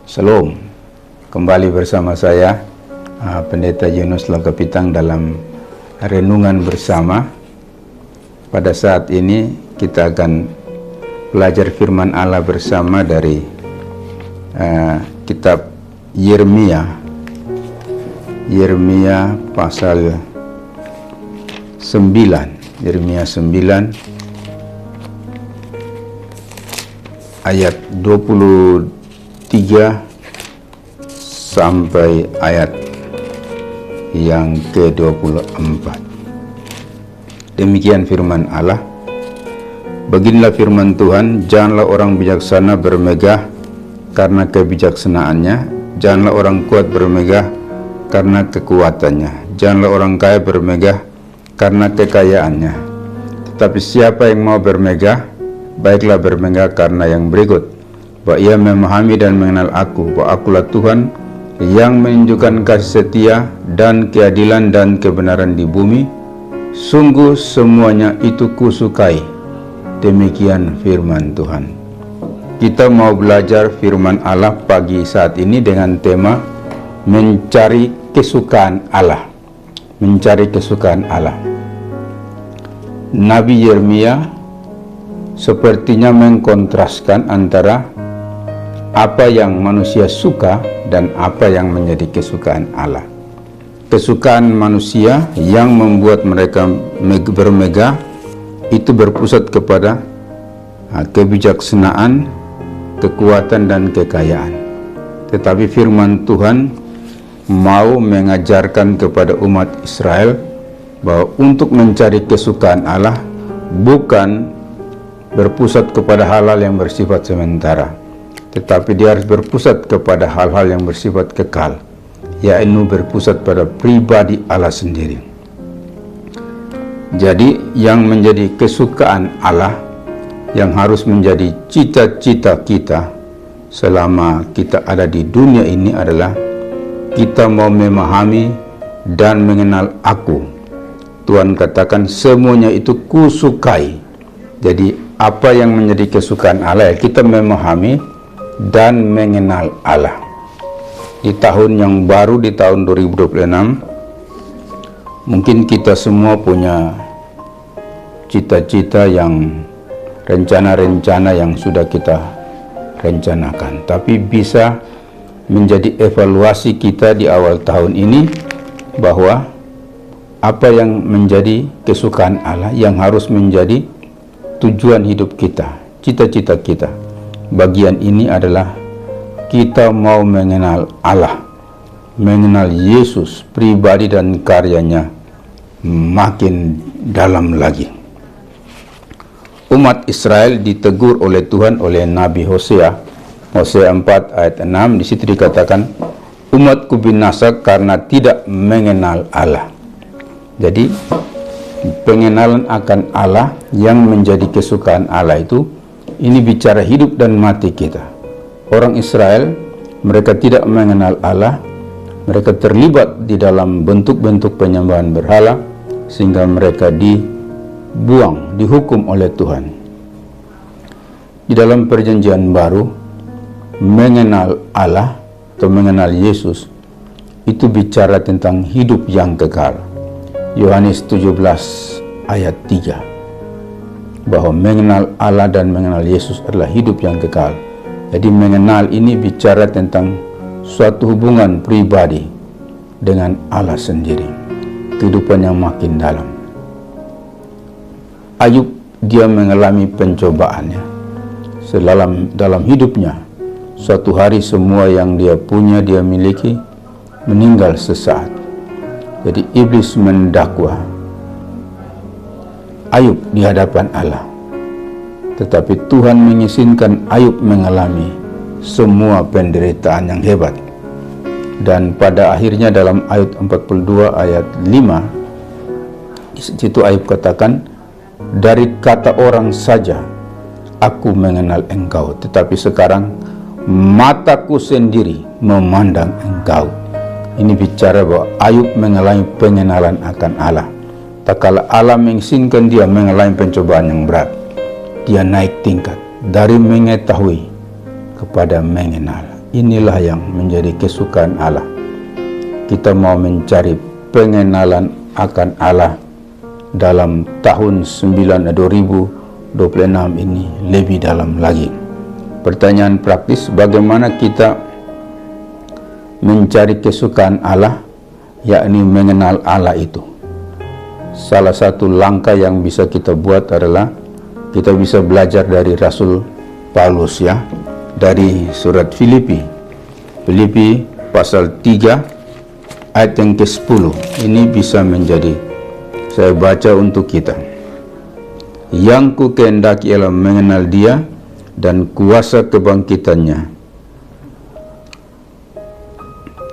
Shalom, kembali bersama saya Pendeta Yunus Lokapitang dalam renungan bersama. Pada saat ini kita akan belajar firman Allah bersama dari kitab Yeremia pasal 9, Yeremia 9 ayat 23 sampai ayat yang ke-24. Demikian firman Allah. Beginilah firman Tuhan, janganlah orang bijaksana bermegah karena kebijaksanaannya, janganlah orang kuat bermegah karena kekuatannya, janganlah orang kaya bermegah karena kekayaannya. Tetapi siapa yang mau bermegah, baiklah bermegah karena yang berikut, bahwa ia memahami dan mengenal aku, bahwa akulah Tuhan yang menunjukkan kasih setia dan keadilan dan kebenaran di bumi. Sungguh semuanya itu kusukai. Demikian firman Tuhan. Kita mau belajar firman Allah pagi saat ini dengan tema mencari kesukaan Allah. Mencari kesukaan Allah. Nabi Yeremia sepertinya mengkontraskan antara apa yang manusia suka dan apa yang menjadi kesukaan Allah. Kesukaan manusia yang membuat mereka bermegah itu berpusat kepada kebijaksanaan, kekuatan dan kekayaan. Tetapi firman Tuhan mau mengajarkan kepada umat Israel bahwa untuk mencari kesukaan Allah bukan berpusat kepada hal-hal yang bersifat sementara, tetapi dia harus berpusat kepada hal-hal yang bersifat kekal, yaitu berpusat pada pribadi Allah sendiri. Jadi yang menjadi kesukaan Allah, yang harus menjadi cita-cita kita selama kita ada di dunia ini adalah kita mau memahami dan mengenal aku. Tuhan katakan semuanya itu kusukai. Jadi apa yang menjadi kesukaan Allah, kita memahami dan mengenal Allah. Di tahun yang baru, di tahun 2026, mungkin kita semua punya cita-cita yang rencana-rencana yang sudah kita rencanakan, tapi bisa menjadi evaluasi kita di awal tahun ini bahwa apa yang menjadi kesukaan Allah, yang harus menjadi tujuan hidup kita, cita-cita kita. Bagian ini adalah kita mau mengenal Allah, mengenal Yesus pribadi dan karyanya makin dalam lagi. Umat Israel ditegur oleh Tuhan oleh Nabi Hosea 4 ayat 6. Di situ dikatakan, umatku binasa karena tidak mengenal Allah. Jadi pengenalan akan Allah yang menjadi kesukaan Allah itu, ini bicara hidup dan mati kita. Orang Israel, mereka tidak mengenal Allah, mereka terlibat di dalam bentuk-bentuk penyembahan berhala, sehingga mereka dibuang, dihukum oleh Tuhan. Di dalam perjanjian baru, mengenal Allah atau mengenal Yesus, itu bicara tentang hidup yang kekal. Yohanes 17 ayat 3, bahwa mengenal Allah dan mengenal Yesus adalah hidup yang kekal. Jadi mengenal ini bicara tentang suatu hubungan pribadi dengan Allah sendiri, kehidupan yang makin dalam. Ayub, dia mengalami pencobaannya dalam hidupnya. Suatu hari semua yang dia punya, dia miliki, meninggal sesaat. Jadi iblis mendakwa Ayub di hadapan Allah. Tetapi Tuhan mengizinkan Ayub mengalami semua penderitaan yang hebat. Dan pada akhirnya dalam ayat 42 ayat 5, di situ Ayub katakan, dari kata orang saja aku mengenal engkau, tetapi sekarang mataku sendiri memandang engkau. Ini bicara bahwa Ayub mengalami pengenalan akan Allah. Tak kala Allah mengizinkan dia mengalami pencobaan yang berat, dia naik tingkat dari mengetahui kepada mengenal. inilah yang menjadi kesukaan Allah. Kita mau mencari pengenalan akan Allah dalam tahun 2026 ini lebih dalam lagi. Pertanyaan praktis, bagaimana kita mencari kesukaan Allah, yakni mengenal Allah itu? Salah satu langkah yang bisa kita buat adalah kita bisa belajar dari Rasul Paulus, ya, dari surat Filipi pasal 3 ayat yang ke-10. Ini bisa menjadi, saya baca untuk kita. Yang ku kehendaki ialah mengenal Dia dan kuasa kebangkitannya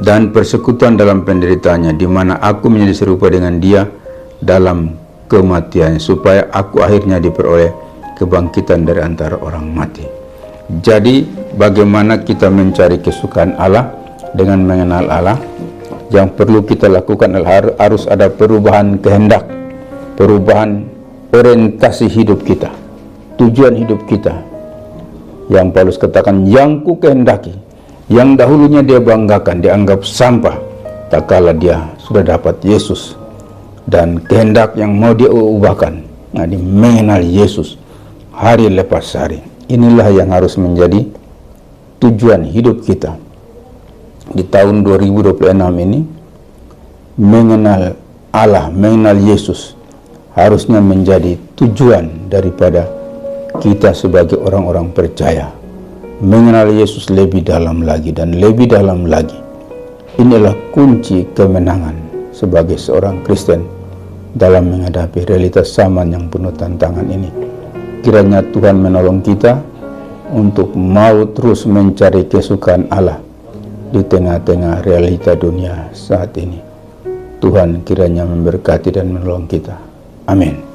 dan persekutuan dalam penderitaannya, di mana aku menjadi serupa dengan Dia dalam kematiannya, supaya aku akhirnya diperoleh kebangkitan dari antara orang mati. Jadi bagaimana kita mencari kesukaan Allah dengan mengenal Allah? Yang perlu kita lakukan adalah harus ada perubahan kehendak, perubahan orientasi hidup kita, tujuan hidup kita. Yang Paulus katakan, yang ku kehendaki, yang dahulunya dia banggakan, dianggap sampah, tak kala dia sudah dapat Yesus. Dan kehendak yang mau dia ubahkan, nah, mengenal Yesus hari lepas hari. Inilah yang harus menjadi tujuan hidup kita di tahun 2026 ini. Mengenal Allah, mengenal Yesus harusnya menjadi tujuan daripada kita sebagai orang-orang percaya. Mengenal Yesus lebih dalam lagi dan lebih dalam lagi. Inilah kunci kemenangan sebagai seorang Kristen dalam menghadapi realitas zaman yang penuh tantangan ini. Kiranya Tuhan menolong kita untuk mau terus mencari kesukaan Allah di tengah-tengah realita dunia saat ini. Tuhan kiranya memberkati dan menolong kita. Amin.